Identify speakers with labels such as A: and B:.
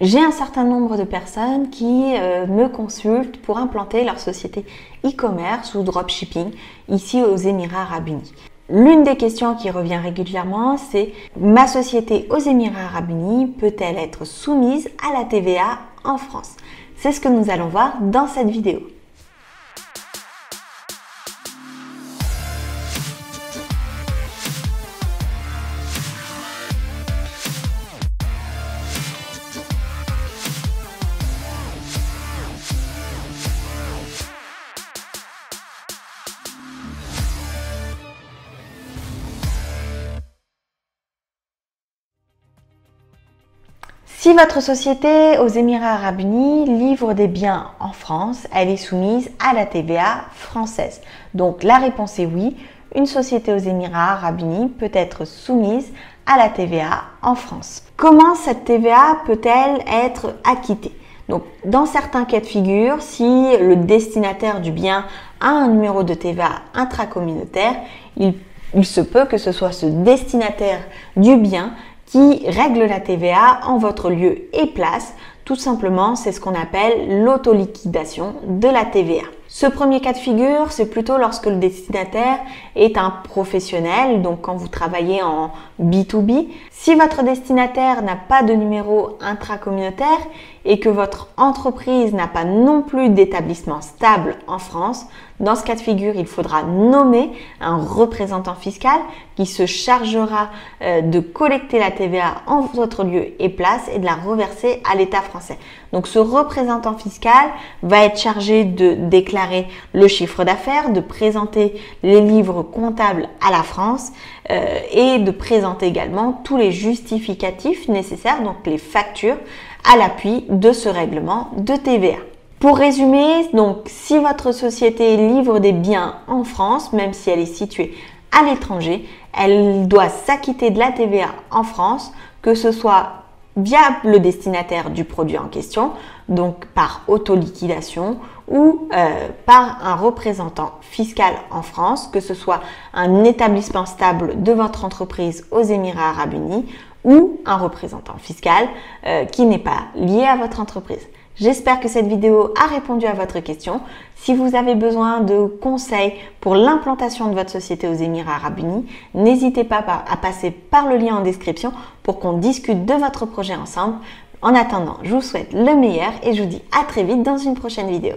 A: J'ai un certain nombre de personnes qui me consultent pour implanter leur société e-commerce ou dropshipping ici aux Émirats Arabes Unis. L'une des questions qui revient régulièrement, c'est ma société aux Émirats Arabes Unis peut-elle être soumise à la TVA en France? C'est ce que nous allons voir dans cette vidéo. Si votre société aux Émirats Arabes Unis livre des biens en France, elle est soumise à la TVA française. Donc la réponse est oui, une société aux Émirats Arabes Unis peut être soumise à la TVA en France. Comment cette TVA peut-elle être acquittée? Donc, dans certains cas de figure, si le destinataire du bien a un numéro de TVA intracommunautaire, il se peut que ce soit ce destinataire du bien qui règle la TVA en votre lieu et place. Tout simplement, c'est ce qu'on appelle l'autoliquidation de la TVA. Ce premier cas de figure, c'est plutôt lorsque le destinataire est un professionnel, donc quand vous travaillez en B2B. Si votre destinataire n'a pas de numéro intracommunautaire et que votre entreprise n'a pas non plus d'établissement stable en France, dans ce cas de figure, il faudra nommer un représentant fiscal qui se chargera de collecter la TVA en votre lieu et place et de la reverser à l'État français. Donc ce représentant fiscal va être chargé de déclarer le chiffre d'affaires, de présenter les livres comptables à la France et de présenter également tous les justificatifs nécessaires, donc les factures à l'appui de ce règlement de TVA. Pour résumer, donc si votre société livre des biens en France, même si elle est située à l'étranger, elle doit s'acquitter de la TVA en France, que ce soit via le destinataire du produit en question, donc par autoliquidation ou par un représentant fiscal en France, que ce soit un établissement stable de votre entreprise aux Émirats Arabes Unis ou un représentant fiscal qui n'est pas lié à votre entreprise. J'espère que cette vidéo a répondu à votre question. Si vous avez besoin de conseils pour l'implantation de votre société aux Émirats Arabes Unis, n'hésitez pas à passer par le lien en description pour qu'on discute de votre projet ensemble. En attendant, je vous souhaite le meilleur et je vous dis à très vite dans une prochaine vidéo.